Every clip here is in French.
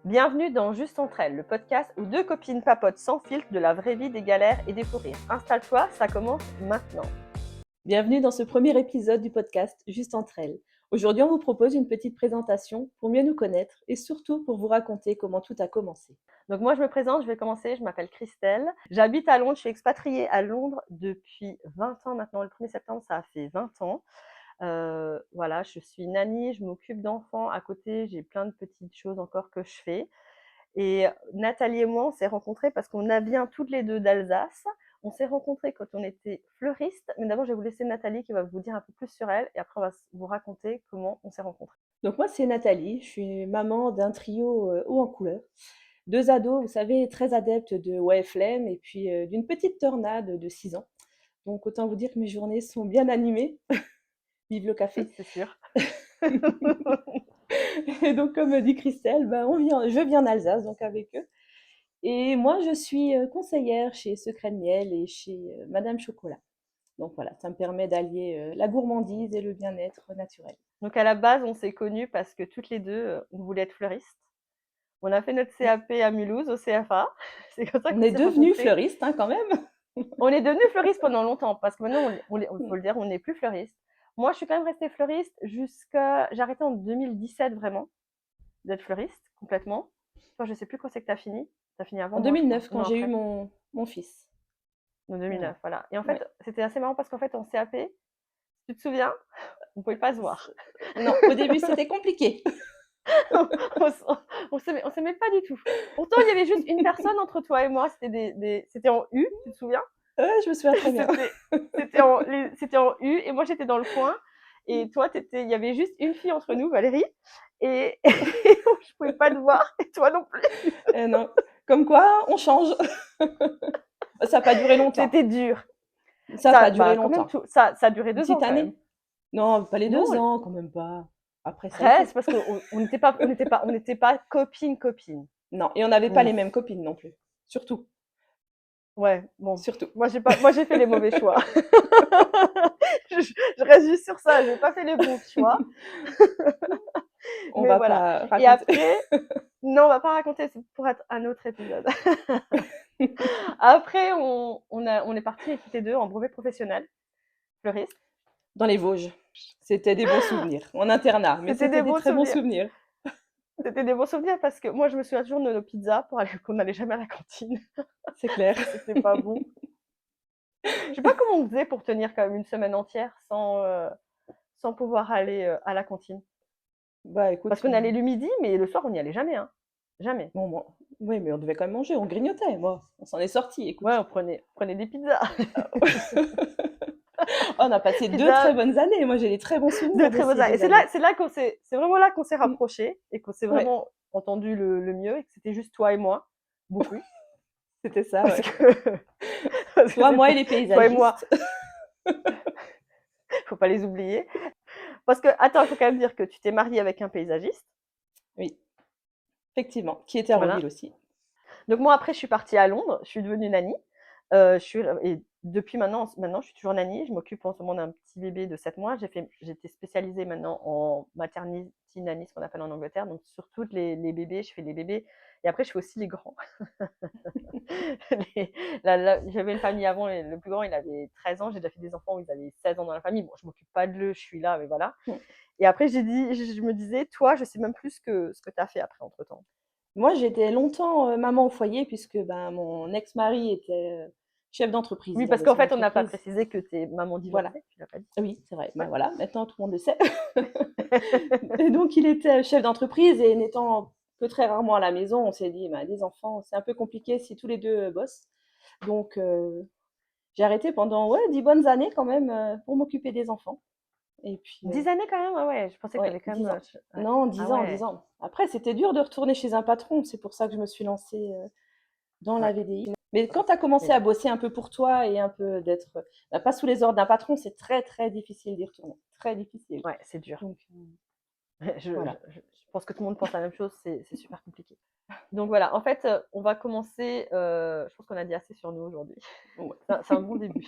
Bienvenue dans Juste entre elles, le podcast où deux copines papotent sans filtre de la vraie vie, des galères et des fous rires. Installe-toi, ça commence maintenant. Bienvenue dans ce premier épisode du podcast Juste entre elles. Aujourd'hui, on vous propose une petite présentation pour mieux nous connaître et surtout pour vous raconter comment tout a commencé. Donc moi je me présente, je vais commencer, je m'appelle Christelle. J'habite à Londres, je suis expatriée à Londres depuis 20 ans maintenant. Le 1er septembre, ça a fait 20 ans. Voilà, je suis nanny, je m'occupe d'enfants. À côté, j'ai plein de petites choses encore que je fais. Et Nathalie et moi, on s'est rencontrés parce qu'on vient toutes les deux d'Alsace. On s'est rencontrés quand on était fleuristes. Mais d'abord, je vais vous laisser Nathalie qui va vous dire un peu plus sur elle. Et après, on va vous raconter comment on s'est rencontrés. Donc moi, c'est Nathalie, je suis maman d'un trio haut en couleur. Deux ados, vous savez, très adeptes de YFLM et puis d'une petite tornade de 6 ans. Donc autant vous dire que mes journées sont bien animées. Vive le café. C'est sûr. Et donc, comme dit Christelle, je vis en Alsace, donc avec eux. Et moi, je suis conseillère chez Secret de Miel et chez Madame Chocolat. Donc voilà, ça me permet d'allier la gourmandise et le bien-être naturel. Donc à la base, on s'est connus parce que toutes les deux, on voulait être fleuristes. On a fait notre CAP à Mulhouse, au CFA. C'est comme ça On qu'on est s'est devenus rencontrés. fleuristes quand même. On est devenus fleuristes pendant longtemps parce que maintenant, faut le dire, on n'est plus fleuristes. Moi, je suis quand même restée fleuriste jusqu'à... J'ai arrêté en 2017 vraiment d'être fleuriste complètement. Toi, je sais plus quand c'est que tu as fini. Tu as fini avant En moi, je crois. 2009, quand Non, j'ai eu après. mon fils. En 2009, Voilà. voilà. Et en fait, Ouais. c'était assez marrant parce qu'en fait, en CAP, tu te souviens, on pouvait pas se voir. Non, au début, c'était compliqué. On s'aimait pas du tout. Pourtant, il y avait juste une personne entre toi et moi. C'était en U, tu te souviens? Je me souviens très bien. C'était en U et moi j'étais dans le coin. Et toi, il y avait juste une fille entre nous, Valérie. Et je pouvais pas te voir et toi non plus. Non. Comme quoi, on change. Ça n'a pas duré longtemps. C'était dur. Ça n'a pas duré Quand même, longtemps. ça a duré Une 2 ans petite quand même. année. Non, pas les Non, 2 ans, quand même pas. Après, ça a été. presque, parce qu'on n'était pas copine. Non, et on n'avait pas On les mêmes copines non plus. Surtout. Ouais, bon, Surtout. moi j'ai fait les mauvais choix. Je reste juste sur ça, j'ai pas fait les bons choix. On Mais va voilà. pas Et raconter. après, non, on va pas raconter, c'est pour être un autre épisode. Après, on est partis toutes les deux en brevet professionnel, fleuriste. Dans les Vosges. C'était des bons souvenirs. En internat, mais C'était c'était des des beaux très bons souvenirs. souvenirs. C'était des bons souvenirs parce que moi, je me souviens toujours de nos pizzas qu'on n'allait jamais à la cantine. C'est clair. C'était pas bon. Je sais pas comment on faisait pour tenir quand même une semaine entière sans pouvoir aller à la cantine. Bah Parce écoute, qu'on allait le midi, mais le soir, on n'y allait jamais. Hein. Jamais. oui, mais on devait quand même manger, on grignotait, moi. On s'en est sorti, écoute. Ouais, on prenait des pizzas. On a passé 2 très Pizzas bonnes années. Moi, j'ai des très bons de souvenirs de très bonnes ces années. Et 2 années. c'est vraiment là qu'on s'est Mm. rapprochés et qu'on s'est Ouais, vraiment entendu le mieux et que c'était juste toi et moi, beaucoup. c'était ça, Parce ouais. que, parce que Toi, moi et c'était les toi et moi, paysagistes. faut pas les oublier. Parce que, attends, il faut quand même dire que tu t'es mariée avec un paysagiste. Oui, effectivement. Qui était à Voilà. Roville aussi. Donc moi, après, je suis partie à Londres, je suis devenue nanny. Et depuis maintenant, je suis toujours nanny. Je m'occupe en ce moment d'un petit bébé de 7 mois. J'étais spécialisée maintenant en maternity nanny, ce qu'on appelle en Angleterre. Donc sur toutes les bébés, je fais les bébés. Et après, je fais aussi les grands. Les- J'avais une famille avant, et le plus grand, il avait 13 ans. J'ai déjà fait des enfants où ils avaient 16 ans dans la famille. Bon, je m'occupe pas d'eux, je suis là, mais voilà. Mm. Et après, je me disais, toi, je sais même plus ce que tu as fait après, entre-temps. Moi, j'étais longtemps maman au foyer puisque mon ex-mari était chef d'entreprise. Oui, Il parce avait qu'en son fait, on n'a pas entreprise. précisé que tu es maman Voilà. divorcée, tu l'as pas dit. Oui, c'est vrai. Ben Ouais. voilà, maintenant tout le monde le sait. Et donc, il était chef d'entreprise et n'étant que très rarement à la maison, on s'est dit, des enfants, c'est un peu compliqué si tous les deux bossent. Donc, j'ai arrêté pendant 10 bonnes années quand même pour m'occuper des enfants. Et puis, 10 années quand même, ah ouais, je pensais que tu ouais, avais quand 10 même. ans. Ouais. Non, Ah 10 ans, 10 ouais, ans. Après, c'était dur de retourner chez un patron. C'est pour ça que je me suis lancée dans la ouais, VDI. Mais quand tu as commencé mais à bosser un peu pour toi et un peu d'être pas sous les ordres d'un patron, c'est très, très difficile d'y retourner. Très difficile. ouais, c'est dur. Donc, Je voilà. pense que tout le monde pense la même chose, c'est super compliqué. Donc voilà, en fait, on va commencer. Je pense qu'on a dit assez sur nous aujourd'hui. Ouais. C'est un bon début.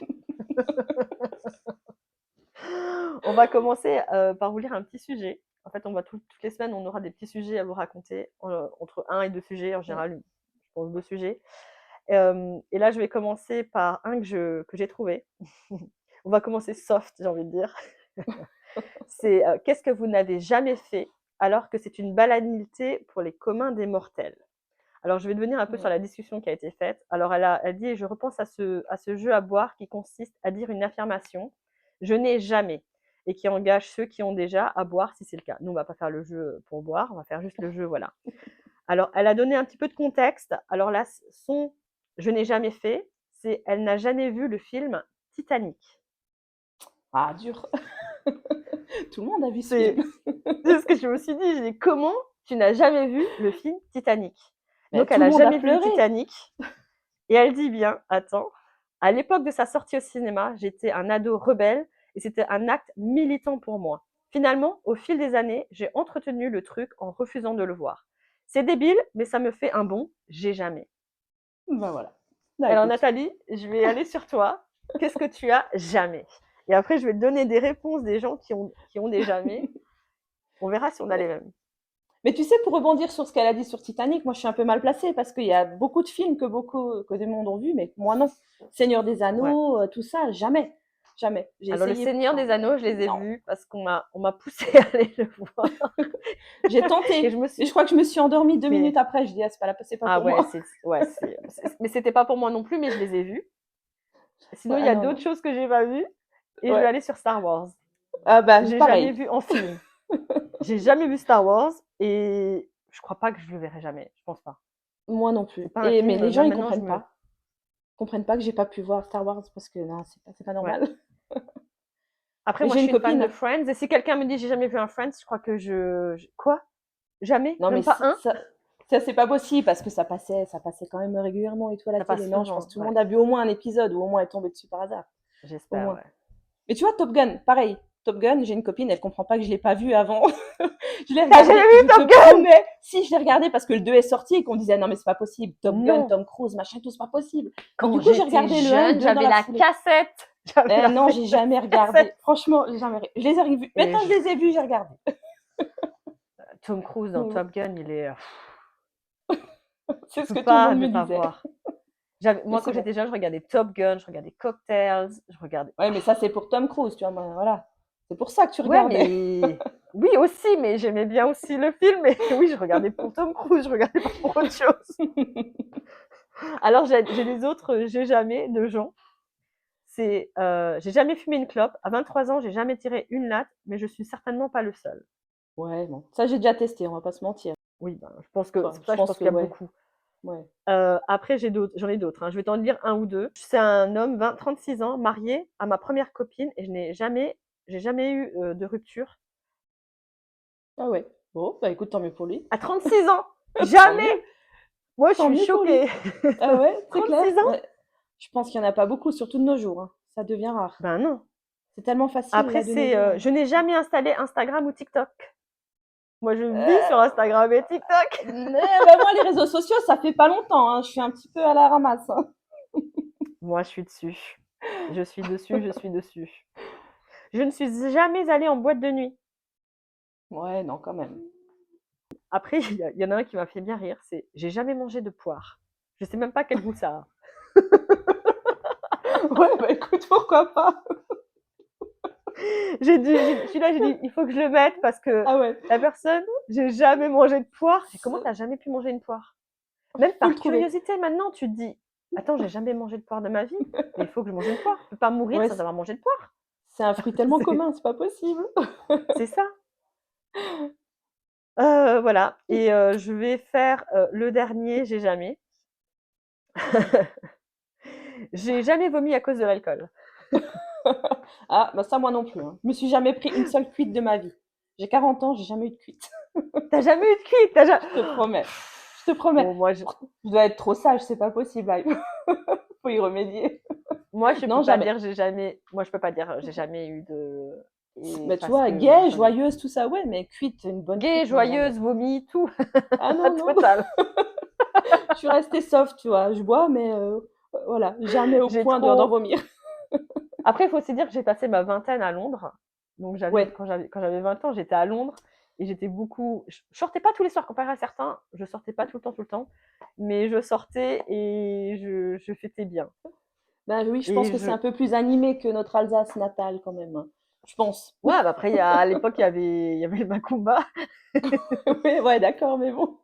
On va commencer par vous lire un petit sujet. En fait, on va toutes les semaines, on aura des petits sujets à vous raconter, entre 1 et 2 sujets, en Ouais. général, je pense 2 sujets. Et là, je vais commencer par un que j'ai trouvé. On va commencer soft, j'ai envie de dire. C'est, qu'est-ce que vous n'avez jamais fait alors que c'est une banalité pour les communs des mortels? Alors, je vais devenir un peu sur Ouais. la discussion qui a été faite. Alors, elle dit: «Je repense à ce jeu à boire qui consiste à dire une affirmation, je n'ai jamais, et qui engage ceux qui ont déjà à boire si c'est le cas». Nous, on va pas faire le jeu pour boire, on va faire juste le jeu, voilà. Alors, elle a donné un petit peu de contexte. Alors là, son «je n'ai jamais fait», c'est elle n'a jamais vu le film Titanic. Ah, dur. Tout le monde a vu ce C'est film. c'est ce que je me suis dit. J'ai dit: «Comment tu n'as jamais vu le film Titanic?» Mais Donc tout elle le a monde a jamais vu pleuré. Titanic et elle dit bien, attends: «À l'époque de sa sortie au cinéma, j'étais un ado rebelle et c'était un acte militant pour moi. Finalement, au fil des années, j'ai entretenu le truc en refusant de le voir. C'est débile, mais ça me fait un bon j'ai jamais». Bah voilà. Bah Alors écoute. Nathalie, je vais aller sur toi. Qu'est-ce que tu as jamais? Et après, je vais te donner des réponses des gens qui ont des jamais. On verra si on a les Ouais. mêmes. Mais tu sais, pour rebondir sur ce qu'elle a dit sur Titanic, moi je suis un peu mal placée parce qu'il y a beaucoup de films que des mondes ont vus, mais moi non. Seigneur des Ouais. Anneaux, tout ça, jamais. Jamais. J'ai Alors, Le essayé Seigneur pourtant, des mais Anneaux, je les ai non. vus parce on m'a poussé à aller le voir. J'ai Et je tenté, me mais suis. je crois que je me suis endormie 2 minutes Mais, après. Je dis, ah, c'est pas ah pour ouais, moi. mais c'était pas pour moi non plus, mais je les ai vus. Sinon, Ouais, il y ah a non, d'autres non. choses que j'ai pas vues et je vais Ouais. aller sur Star Wars. Ah bah, J'ai jamais pareil. vu en film. J'ai jamais vu Star Wars et je crois pas que je le verrai jamais. Je pense pas. Moi non C'est plus. pas un Et mais film, les gens, même ils maintenant, comprennent pas. Ils comprennent pas que j'ai pas pu voir Star Wars parce que non, c'est pas Ouais. normal. Après, Mais moi, j'ai je une suis une fan de copine. Friends et si quelqu'un me dit j'ai jamais vu un Friends, je crois que quoi? Jamais? Non, mais Même pas un? ça c'est pas possible parce que ça passait quand même régulièrement et tout à la Ça télé. passe Non, je pense souvent, que tout le ouais. monde a vu au moins un épisode ou au moins est tombé dessus par hasard. Au J'espère, moins. ouais. Mais tu vois, Top Gun, pareil. Top Gun, j'ai une copine, elle comprend pas que je l'ai pas vu avant. Je l'ai T'as jamais regardé, vu je te Top Gun? promets. Si, je l'ai regardé parce que le 2 est sorti et qu'on disait non, mais c'est pas possible. Top Gun, Non. Tom Cruise, machin, tout, c'est pas possible. Et Quand du coup, j'ai j'étais regardé le 1 et le jeune, 2 dans j'avais la la foulée. cassette. J'avais Eh la non, j'ai fameuse jamais regardé. cassette. Franchement, j'ai jamais. Je les ai revus. Et Maintenant, je les ai vus, j'ai regardé. Tom Cruise dans Donc, Top Gun, il est. Tu c'est ce peux que tout le pas monde ne me pas disait. voir. Mais Moi, quand c'est vrai. j'étais jeune, je regardais Top Gun, je regardais Cocktails, je regardais. Ouais, mais ça, c'est pour Tom Cruise, tu vois. Moi, voilà. C'est pour ça que tu Ouais, regardais. mais. Oui, aussi, mais j'aimais bien aussi le film. Et oui, je regardais pour Tom Cruise, je regardais pas pour autre chose. Alors, j'ai des autres j'ai jamais de gens. C'est j'ai jamais fumé une clope. À 23 ans, j'ai jamais tiré une latte, mais je suis certainement pas le seul. Ouais, bon. Ça, j'ai déjà testé, on va pas se mentir. Oui, ben, je pense que c'est Enfin, pour je ça que je pense pense que, qu'il y a ouais. beaucoup. Ouais. Après, j'en ai d'autres, hein. Je vais t'en dire un ou deux. C'est un homme, 36 ans, marié à ma première copine et j'ai jamais eu de rupture. Ah ouais. Bon, bah écoute, tant mieux pour lui. À 36 ans, Tant jamais. mieux. Moi, je Tant suis mieux pour lui. choquée. Ah ouais, c'est clair. 36 ans? Ouais. Je pense qu'il y en a pas beaucoup, surtout de nos jours, hein. Ça devient rare. Ben non. C'est tellement facile, Après, là, de nos jours, hein. je n'ai jamais installé Instagram ou TikTok. Moi, je vis sur Instagram et TikTok. Bah, moi, les réseaux sociaux, ça fait pas longtemps, hein. Je suis un petit peu à la ramasse, hein. Moi, je suis dessus. Je suis dessus, je suis dessus. Je ne suis jamais allée en boîte de nuit. Ouais, non, quand même. Après, il y en a un qui m'a fait bien rire, c'est j'ai jamais mangé de poire. Je sais même pas quel goût ça a. Ouais, bah écoute, pourquoi pas? Celui-là, j'ai dit, il faut que je le mette parce que Ah ouais, la personne, j'ai jamais mangé de poire. Et comment t'as jamais pu manger une poire? Même faut le par trouver. curiosité, maintenant, tu te dis, attends, j'ai jamais mangé de poire de ma vie, mais il faut que je mange une poire. Je peux pas mourir Ouais, sans avoir mangé de poire. c'est un fruit tellement C'est commun, c'est pas possible. c'est ça. Voilà. Et je vais faire le dernier, j'ai jamais. J'ai jamais vomi à cause de l'alcool. Ah, bah ça, moi non plus, hein. Je me suis jamais pris une seule cuite de ma vie. J'ai 40 ans, j'ai jamais eu de cuite. T'as jamais eu de cuite, t'as jamais. Je te promets. Je te promets. Bon, Je dois être trop sage, c'est pas possible. Là. Faut y remédier. je peux Non, pas jamais. dire j'ai jamais. Moi, je peux pas dire j'ai jamais eu de. Et Mais tu parce vois, que gay, joyeuse, tout ça, ouais, mais cuite, une bonne gay, cuite, non, jamais. joyeuse, vomi, tout, Ah la non, non, totale. je suis restée soft, tu vois. Je bois, mais voilà, jamais au J'ai point d'en trop. vomir. Après, il faut aussi dire que j'ai passé ma vingtaine à Londres. Donc Ouais, quand j'avais 20 ans, j'étais à Londres et je sortais pas tous les soirs comparé à certains, je sortais pas tout le temps, mais je sortais et je fêtais bien. Ben oui, je pense Et que c'est je, un peu plus animé que notre Alsace natale quand même, hein. Je pense. ouais, bah après, à l'époque, il y avait le Macumba. Oui, ouais, d'accord, mais bon.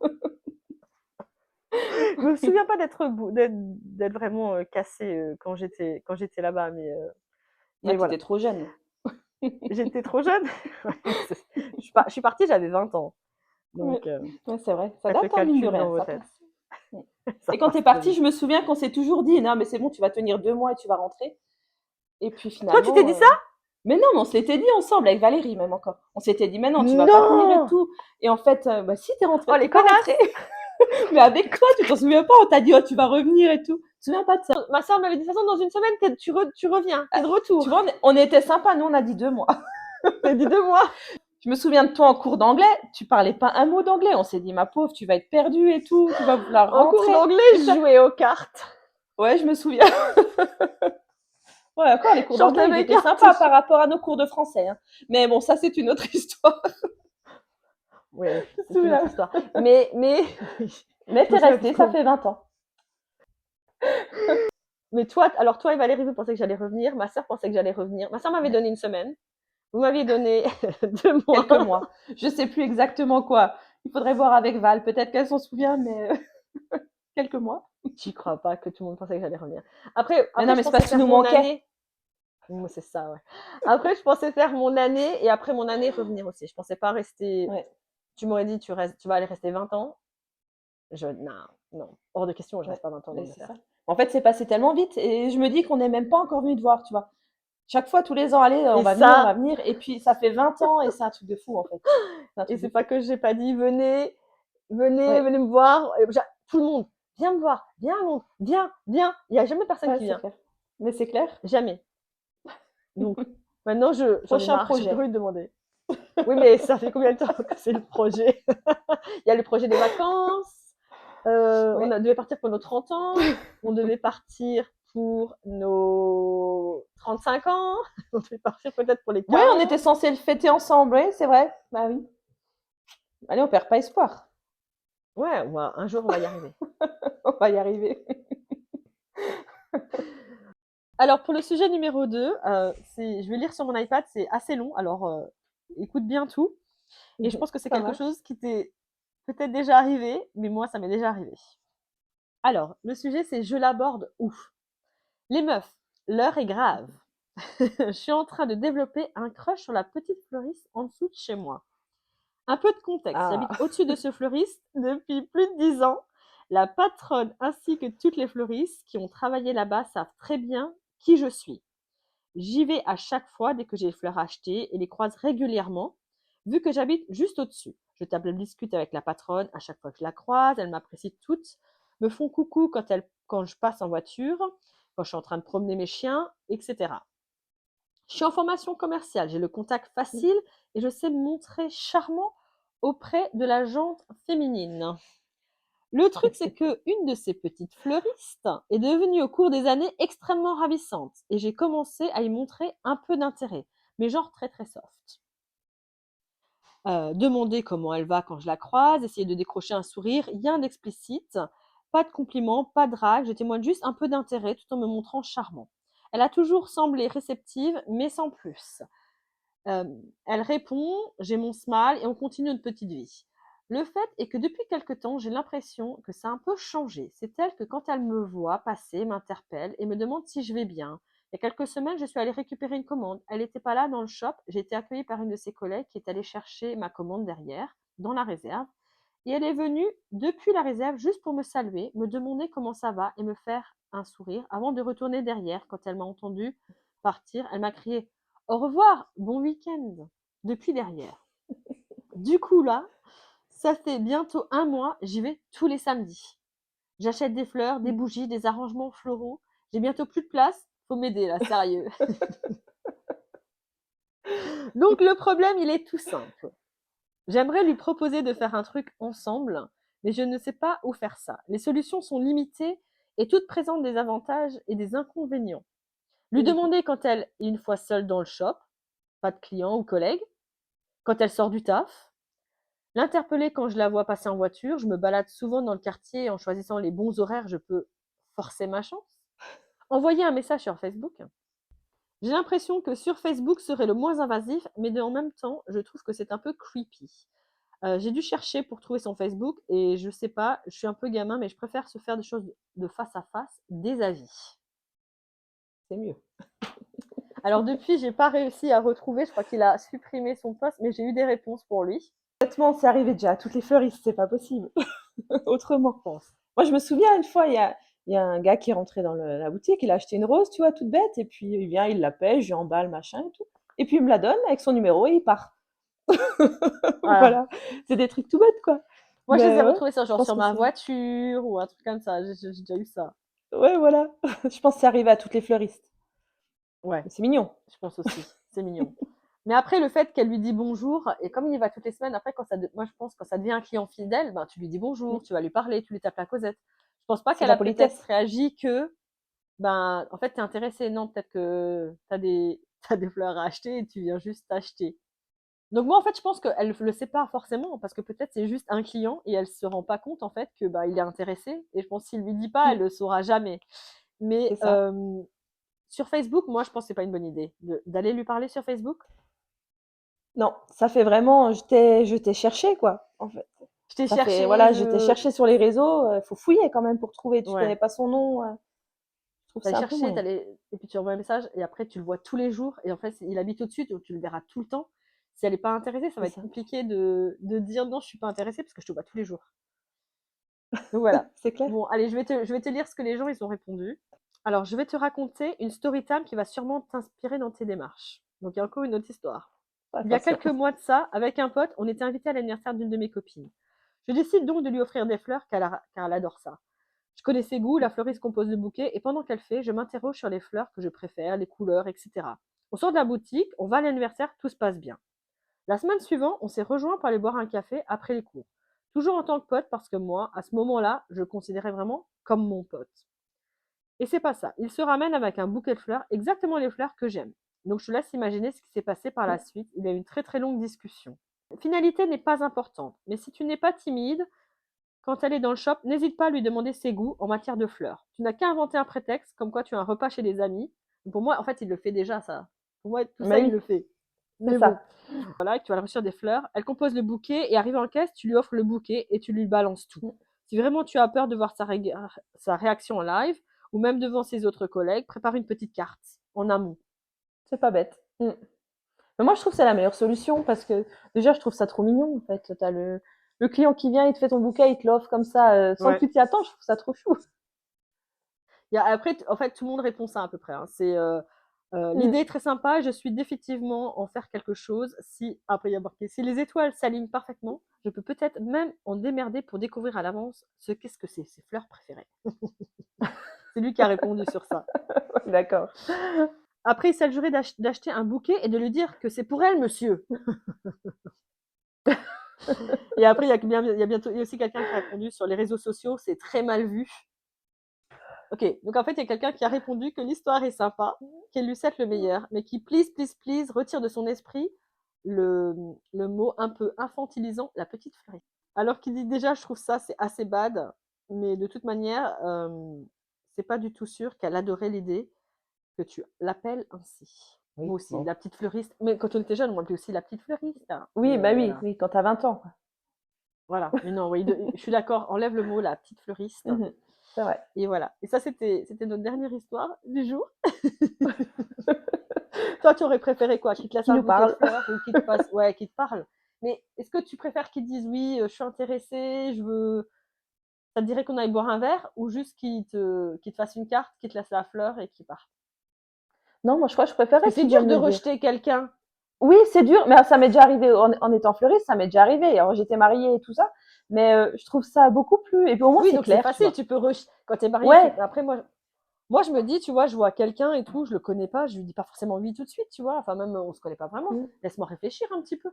Je me souviens pas d'être vraiment cassée quand j'étais là-bas, Ouais, mais t'étais voilà. trop jeune. J'étais trop jeune. Je suis partie, j'avais 20 ans. Ouais, Donc, ouais, c'est vrai. Ça faites date, le hein, mine de calcul rien, dans vos ça têtes. passe. Mm. Ça Et quand t'es passe trop parti, vite. je me souviens qu'on s'est toujours dit, non, mais c'est bon, tu vas tenir 2 mois et tu vas rentrer. Et puis Toi, tu t'es finalement, dit ça? mais non, mais on se l'était dit ensemble avec Valérie même encore. On s'était dit, mais non, tu vas pas tenir et Non! tout. Et en fait, bah si, Oh, t'es les pas rentré. connasses! Mais avec toi, tu t'en souviens pas, on t'a dit, oh, tu vas revenir et tout. Tu te souviens pas de ça? Ma soeur m'avait dit, de toute façon, dans une semaine, tu reviens, t'es de Tu retour. vois, on était sympa, nous on a dit 2 mois. T'as dit 2 mois. Je me souviens de toi en cours d'anglais, tu parlais pas un mot d'anglais. On s'est dit, ma pauvre, tu vas être perdue et tout, tu vas vouloir En cours rentrer. d'anglais, Et je ça, jouais aux cartes. ouais, je me souviens. Ouais, encore, les Je cours d'anglais, sortais ils mes étaient cartes. sympas par rapport à nos cours de français, hein. Mais bon, ça, c'est une autre histoire. Oui, Je me c'est une autre souviens. histoire. Mais, oui, Mais je me t'es souviens parce resté, ça qu'on. fait 20 ans. Mais toi, alors toi et Valérie, vous pensez que j'allais revenir. Ma soeur pensait que j'allais revenir. Ma soeur m'avait Ouais. donné une semaine. Vous m'aviez donné 2 mois. Quelques mois. Je sais plus exactement quoi. Il faudrait voir avec Val. Peut-être qu'elle s'en souvient, mais quelques mois. J'y crois pas que tout le monde pensait que j'allais revenir. Après, Mais non, après, je mais c'est parce pensais que tu faire nous mon manquais. année. C'est ça, ouais. Après, je pensais faire mon année et après mon année revenir aussi. Je pensais pas rester. Ouais, Tu m'aurais dit, tu vas aller rester 20 ans. Non, non, hors de question, je ouais. reste pas 20 ans en Mais c'est ça. Angleterre. En fait, c'est passé tellement vite et je me dis qu'on n'est même pas encore venu te voir, tu vois. Chaque fois, tous les ans, allez, on Et va venir, on va ça, venir. Et puis, ça fait 20 ans et c'est un truc de fou, en fait. C'est un et truc de c'est pas fou. que j'ai pas dit, venez, venez, Ouais, venez me voir. Tout le monde, viens me voir, viens à Londres, viens, viens. Il n'y a jamais personne ouais, qui c'est vient. clair. Mais c'est clair. Jamais. Donc, maintenant, j'en ai Prochain marre, j'ai trop projet. envie de demander. Oui, mais ça fait combien de temps que c'est le projet? Il y a le projet des vacances. Ouais. Devait partir pour nos 30 ans. On devait partir pour nos 35 ans. On devait partir peut-être pour les Ouais, on 40. était censé le fêter ensemble, ouais, c'est vrai. Bah oui. Allez, on perd pas espoir. Ouais, un jour, on va y arriver. On va y arriver. Alors, pour le sujet numéro 2, je vais lire sur mon iPad, c'est assez long, alors écoute bien tout. Et je pense que c'est Ça quelque marche. chose qui t'est peut-être déjà arrivé, mais moi, ça m'est déjà arrivé. Alors, le sujet, c'est je l'aborde où? Les meufs, l'heure est grave. Je suis en train de développer un crush sur la petite fleuriste en dessous de chez moi. Un peu de contexte, Ah. j'habite au-dessus de ce fleuriste depuis plus de 10 ans. La patronne ainsi que toutes les fleuristes qui ont travaillé là-bas savent très bien qui je suis. J'y vais à chaque fois dès que j'ai des fleurs achetées et les croise régulièrement, vu que j'habite juste au-dessus. Je table discute avec la patronne à chaque fois que je la croise, elles m'apprécient toutes, me font coucou quand je passe en voiture, quand je suis en train de promener mes chiens, etc. Je suis en formation commerciale, j'ai le contact facile et je sais me montrer charmant auprès de la gente féminine. Le truc, c'est que une de ces petites fleuristes est devenue au cours des années extrêmement ravissante et j'ai commencé à y montrer un peu d'intérêt, mais genre très très soft. Demander comment elle va quand je la croise, essayer de décrocher un sourire, rien d'explicite, pas de compliments, pas de drague, je témoigne juste un peu d'intérêt tout en me montrant charmant. Elle a toujours semblé réceptive, mais sans plus. Elle répond, j'ai mon smile et on continue notre petite vie. Le fait est que depuis quelque temps, j'ai l'impression que ça a un peu changé. C'est elle que quand elle me voit passer, m'interpelle et me demande si je vais bien. Il y a quelques semaines, je suis allée récupérer une commande. Elle n'était pas là dans le shop. J'ai été accueillie par une de ses collègues qui est allée chercher ma commande derrière, dans la réserve. Et elle est venue depuis la réserve juste pour me saluer, me demander comment ça va et me faire un sourire avant de retourner derrière. Quand elle m'a entendu partir, elle m'a crié au revoir, bon week-end, depuis derrière. Du coup, là, ça fait bientôt un mois, j'y vais tous les samedis. J'achète des fleurs, des bougies, des arrangements floraux. J'ai bientôt plus de place. Faut m'aider là, sérieux. Donc le problème, il est tout simple. J'aimerais lui proposer de faire un truc ensemble, mais je ne sais pas où faire ça. Les solutions sont limitées et toutes présentent des avantages et des inconvénients. Lui demander quand elle est une fois seule dans le shop, pas de clients ou collègues, quand elle sort du taf, L'interpeller quand je la vois passer en voiture. Je me balade souvent dans le quartier en choisissant les bons horaires, je peux forcer ma chance. Envoyer un message sur Facebook. J'ai l'impression que sur Facebook serait le moins invasif, mais en même temps, je trouve que c'est un peu creepy. J'ai dû chercher pour trouver son Facebook et je sais pas, je suis un peu gamin, mais je préfère se faire des choses de face à face, des avis. C'est mieux. Alors depuis, j'ai pas réussi à retrouver, je crois qu'il a supprimé son post, mais j'ai eu des réponses pour lui, Honnêtement, c'est arrivé déjà à toutes les fleuristes, c'est pas possible. Autrement. je pense. Moi, je me souviens une fois, il y a un gars qui est rentré dans la boutique, il a acheté une rose, tu vois, toute bête, et puis il vient, il la pêche, je lui emballe, machin et tout. Et puis il me la donne avec son numéro et il part. Voilà. Voilà. C'est des trucs tout bêtes, quoi. Moi, je les ai Mais ouais, retrouvés ça, je genre pense sur que ma c'est. voiture ou un truc comme ça. J'ai déjà eu ça. Ouais, voilà. Je pense que c'est arrivé à toutes les fleuristes. Ouais, Mais c'est mignon. je pense aussi. C'est mignon. Mais après, le fait qu'elle lui dit bonjour, et comme il y va toutes les semaines, après, moi, je pense que quand ça devient un client fidèle, ben, tu lui dis bonjour, tu vas lui parler, tu lui tapes la causette. Je pense pas C'est de qu'elle la a peut-être politesse. réagi que, ben, en fait, t'es intéressé. Non, peut-être que t'as des fleurs à acheter et tu viens juste t'acheter. Donc moi, en fait, je pense qu'elle le sait pas forcément, parce que peut-être c'est juste un client et elle se rend pas compte, en fait, que, bah, il est intéressé. Et je pense qu'il lui dit pas, elle le saura jamais. C'est Mais, ça. sur Facebook, moi, je pense que c'est pas une bonne idée d'aller lui parler sur Facebook. Non, ça fait vraiment, je t'ai cherché, quoi, en fait. Je t'ai Ça fait, cherché, voilà, je t'ai cherché sur les réseaux, faut fouiller quand même pour trouver. Tu connais ouais. pas son nom, je trouve T'allais ça un peu chercher, moyen. et puis tu envoies un message, et après tu le vois tous les jours, et en fait, il habite au-dessus, donc tu le verras tout le temps. Si elle n'est pas intéressée, ça va C'est être ça. compliqué de dire non, je suis pas intéressée parce que je te vois tous les jours. Donc voilà. C'est clair. Bon, allez, je vais te lire ce que les gens ils ont répondu. Alors, je vais te raconter une story time qui va sûrement t'inspirer dans tes démarches. Donc, il y a encore une autre histoire. Il y a Attention. quelques mois de ça, avec un pote, on était invité à l'anniversaire d'une de mes copines. Je décide donc de lui offrir des fleurs car elle adore ça. Je connais ses goûts, la fleuriste compose le bouquet, et pendant qu'elle fait, je m'interroge sur les fleurs que je préfère, les couleurs, etc. On sort de la boutique, on va à l'anniversaire, tout se passe bien. La semaine suivante, on s'est rejoint pour aller boire un café après les cours. Toujours en tant que pote, parce que moi, à ce moment-là, je le considérais vraiment comme mon pote. Et c'est pas ça. Il se ramène avec un bouquet de fleurs, exactement les fleurs que j'aime. Donc je te laisse imaginer ce qui s'est passé par la suite. Il y a eu une très très longue discussion. La finalité n'est pas importante, mais si tu n'es pas timide, quand elle est dans le shop, n'hésite pas à lui demander ses goûts en matière de fleurs. Tu n'as qu'à inventer un prétexte, comme quoi tu as un repas chez des amis. Pour moi, en fait, il le fait déjà, ça. Pour moi, tout ça, Mais il oui, le fait. c'est Mais bon, ça. voilà, tu vas reçoir des fleurs. Elle compose le bouquet et arrive en caisse, tu lui offres le bouquet et tu lui balances tout. Si vraiment tu as peur de voir sa réaction en live ou même devant ses autres collègues, prépare une petite carte en amont. C'est pas bête. Mais moi, je trouve que c'est la meilleure solution parce que déjà, je trouve ça trop mignon. En fait, t'as le client qui vient, il te fait ton bouquet, il te l'offre comme ça, sans que Ouais. tu t'y attends. Je trouve ça trop chou. Après, en fait, tout le monde répond ça à peu près, hein. C'est Mm. l'idée est très sympa. Je suis définitivement en faire quelque chose. Si après il y a marqué si les étoiles s'alignent parfaitement, je peux peut-être même en démerder pour découvrir à l'avance qu'est-ce que c'est, ses fleurs préférées. C'est lui qui a répondu sur ça. D'accord. Après, il s'est juré d'acheter un bouquet et de lui dire que c'est pour elle, monsieur. Et après, il y a aussi quelqu'un qui a répondu sur les réseaux sociaux, c'est très mal vu. Ok, donc en fait, il y a quelqu'un qui a répondu que l'histoire est sympa, qu'elle lui souhaite le meilleur, mais qui, please, please, please, retire de son esprit le, le mot un peu infantilisant, la petite fleuriste. Alors qu'il dit déjà, je trouve ça, c'est assez bad, mais de toute manière, c'est pas du tout sûr qu'elle adorait l'idée que tu l'appelles ainsi. Oui, Moi aussi, bon. la petite fleuriste. Mais quand on était jeune, on m'appelait aussi la petite fleuriste, hein. Oui, Mais bah oui, oui, quand t'as 20 ans, quoi. voilà. Mais non, oui, je suis d'accord, enlève le mot la petite fleuriste. C'est vrai. Et voilà. Et ça, c'était notre dernière histoire du jour. Toi, tu aurais préféré quoi? Qu'il te laisse Qui un nous bouquet de parle. fleurs ou qu'il te fasse. Ouais, qu'il te parle. Mais est-ce que tu préfères qu'ils te disent oui, je suis intéressée, je veux. Ça te dirait qu'on aille boire un verre ou juste qu'il te fasse une carte, qu'il te laisse la fleur et qu'il parte? Non, moi, je crois que je Parce que préférais c'est qu'ils dur viennent de me le dire. rejeter quelqu'un. Oui, c'est dur, mais ça m'est déjà arrivé en étant fleuriste, ça m'est déjà arrivé. Alors, j'étais mariée et tout ça, mais je trouve ça beaucoup plus. Et puis au moins, Oui, c'est donc c'est clair, tu facile, vois. tu peux rejeter. Quand t'es marié, Ouais, après, moi, je me dis, tu vois, je vois quelqu'un et tout, je le connais pas, je lui dis pas forcément oui tout de suite, tu vois. Enfin, même, on se connaît pas vraiment. mm, Laisse-moi réfléchir un petit peu.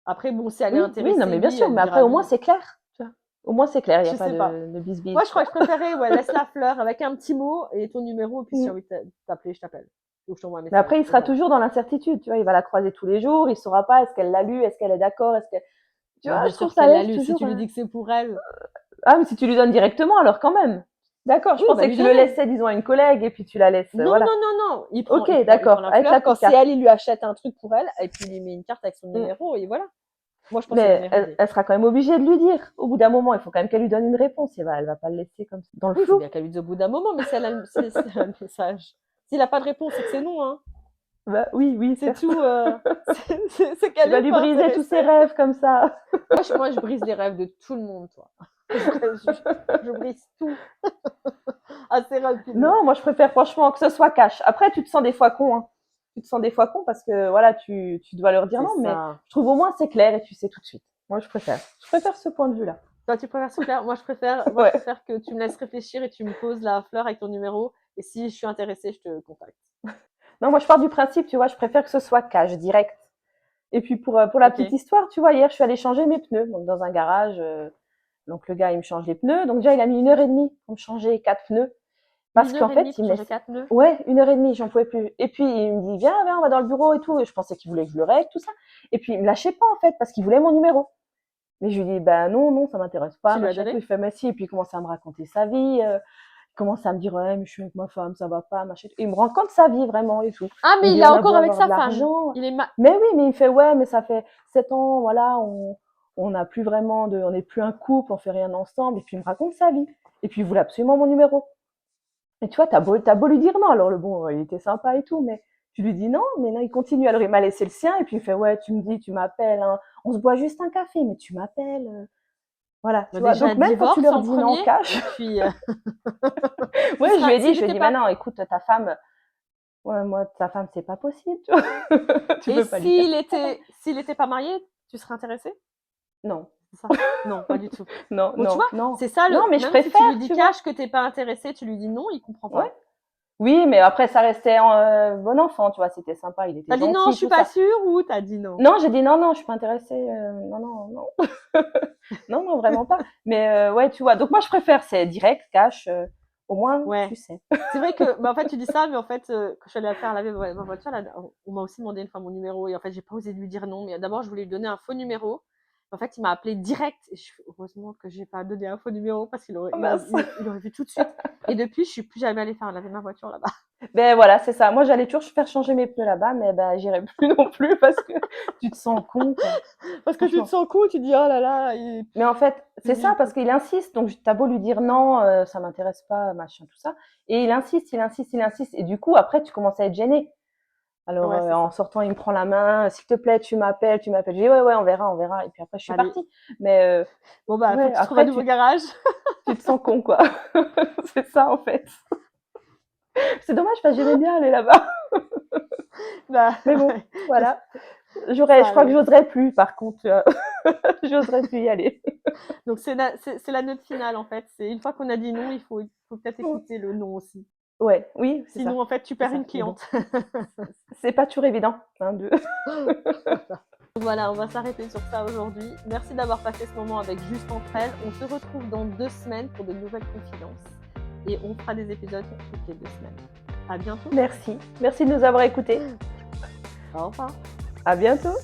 Après, bon, si elle est oui, oui, non, intéressée, mais bien oui, sûr. elle Mais après, dira au moins, oui. c'est clair. Tu vois. Au moins, c'est clair, il n'y a Je pas sais pas. de Moi, bisbise, je tu crois vois. que je préférais, ouais, laisse la fleur avec un petit mot et ton numéro, et puis si j'ai Mm. envie de t'appeler, je t'appelle. Ou je t'envoie un Mais message. après, il Et sera voilà. toujours dans l'incertitude, tu vois. Il va la croiser tous les jours, il saura pas est-ce qu'elle l'a lu, est-ce qu'elle est d'accord, est-ce que Tu Mais vois, bien je trouve sûr ça qu'elle l'a laisse lu. Si toujours. tu lui dis que c'est pour elle. Ah, mais si tu lui donnes directement, alors quand même. D'accord, je Oui, pensais lui que tu le donner. laissais, disons, à une collègue et puis tu la laisses, Non, voilà. non, non, non. Ok, Il prend d'accord, la avec fleur la quand petite c'est carte. elle, il lui achète un truc pour elle et puis il lui met une carte avec son Mm. numéro et voilà. Moi, je pense que c'est la Mais meilleure idée. elle sera quand même obligée de lui dire. Au bout d'un moment, il faut quand même qu'elle lui donne une réponse. Elle va pas le laisser comme ça, dans le Oui, il faut flou. bien qu'elle lui dise au bout d'un moment, mais si elle a si elle a le message. S'il n'a pas de réponse, c'est que c'est non, hein. Bah, oui, oui, C'est certes. tout. C'est Tu qu'elle vas n'est lui pas briser tous ses intéressée. rêves comme ça. Moi, je brise les rêves de tout le monde, toi. Je brise tout assez rapidement. Non, moi, je préfère franchement que ce soit cash. Après, tu te sens des fois con, hein. Tu te sens des fois con parce que, voilà, tu dois leur dire C'est non, mais ça. je trouve au moins c'est clair et tu sais tout de suite. Moi, je préfère. Je préfère ce point de vue-là. Toi, tu préfères ce clair. Moi, je Ouais. préfère que tu me laisses réfléchir et tu me poses la fleur avec ton numéro. Et si je suis intéressée, je te contacte. Non, moi, je pars du principe, tu vois, je préfère que ce soit cash, direct. Et puis, pour la Ok. petite histoire, tu vois, hier, je suis allée changer mes pneus, donc dans un garage. Donc, le gars, il me change les pneus. Donc, déjà, il a mis 1 heure et demie pour me changer 4 pneus. Parce Une qu'en heure et demie fait, il pour me changer laisse. 4 nœuds. Ouais, 1 heure et demie, j'en pouvais plus. Et puis, il me dit, viens, viens, on va dans le bureau et tout. Et je pensais qu'il voulait que je le règle, tout ça. Et puis, il me lâchait pas, en fait, parce qu'il voulait mon numéro. Mais je lui dis, bah non, non, ça m'intéresse pas, Tu lui as machin, tout. donné? Il fait, mais si. Et puis, il commence à me raconter sa vie. Il commence à me dire, ouais, mais je suis avec ma femme, ça va pas, machin. Il me raconte sa vie, vraiment, et tout. Ah, Il mais me il dit, est on a beau encore avec avoir de sa femme. l'argent. Il est Mais oui, mais il fait, ouais, mais ça fait 7 ans, voilà, on n'a plus vraiment on n'est plus un couple, on fait rien ensemble. Et puis, il me raconte sa vie. Et puis, il voulait absolument mon numéro. Et tu vois, t'as beau lui dire non. Alors, il était sympa et tout, mais tu lui dis non, mais non, il continue. Alors, il m'a laissé le sien, et puis il fait, ouais, tu me dis, tu m'appelles, hein. On se boit juste un café, mais tu m'appelles. Voilà, tu bah, vois. déjà, Donc, même quand tu divorce leur en dis non, premier. cash, Et puis, ouais, je lui ai dit, s'il je lui ai n'était dit, pas. maintenant, écoute, ta femme, ouais, moi, ta femme, c'est pas possible, tu vois. Tu Et peux pas lui faire ça. s'il était pas marié, tu serais intéressée? Non, C'est ça? Non, pas du tout. non, Bon, tu non, vois, non. c'est ça Non, mais je même si tu lui préfère, dis tu vois. cash que t'es pas intéressée, tu lui dis non, il comprend Ouais. pas. Oui, mais après, ça restait bon enfant, tu vois, c'était sympa, il était T'as dit non, je gentil, suis tout pas ça. sûre ou t'as dit non? Non, j'ai dit non, non, je suis pas intéressée. Non, non, non. Non, non, vraiment pas. Mais ouais, tu vois. Donc moi, je préfère, c'est direct, cash. Au moins, tu Ouais. sais. C'est vrai que, bah, en fait, tu dis ça, mais en fait, quand je suis allée faire laver ma voiture, là, on m'a aussi demandé une fois mon numéro et en fait, j'ai pas osé lui dire non. Mais d'abord, je voulais lui donner un faux numéro. En fait, il m'a appelé direct. Et heureusement que j'ai pas donné un faux numéro parce qu'il aurait, Oh, mince. il aurait vu tout de suite. Et depuis, je suis plus jamais allée faire laver ma voiture là-bas. Ben voilà, c'est ça. Moi, j'allais toujours faire changer mes pneus là-bas, mais ben j'irai plus non plus parce que tu te sens con, quoi. Parce que tu te Franchement. sens con, tu te dis oh là là. Mais en fait, c'est ça, Il- parce qu'il insiste. Donc, t'as beau lui dire non, ça m'intéresse pas, machin, tout ça. Et il insiste, il insiste, il insiste. Et du coup, après, tu commences à être gêné. Alors, Ouais, c'est en ça. sortant, il me prend la main. S'il te plaît, tu m'appelles, tu m'appelles. Je dis, ouais, ouais, on verra, on verra. Et puis après, je suis Allez. partie. Mais Bon, bah, faut ouais, que tu trouves un après, nouveau garage. tu te sens con, quoi. C'est ça, en fait. C'est dommage, parce que j'aimais bien aller là-bas. Bah, Mais bon, ouais. voilà. Je Ça crois que arrive. j'oserais plus, par contre. J'oserais plus y aller. Donc, c'est la note finale, en fait. C'est une fois qu'on a dit non, faut peut-être écouter le non aussi. Ouais, oui, c'est ça. Sinon, en fait, tu C'est perds ça. une Mais bon, cliente. c'est pas toujours évident, hein, de. Voilà, on va s'arrêter sur ça aujourd'hui. Merci d'avoir passé ce moment avec Juste entre elles. On se retrouve dans 2 semaines pour de nouvelles confidences. Et on fera des épisodes toutes les 2 semaines. À bientôt. Merci. Merci de nous avoir écoutés. Au revoir. À bientôt.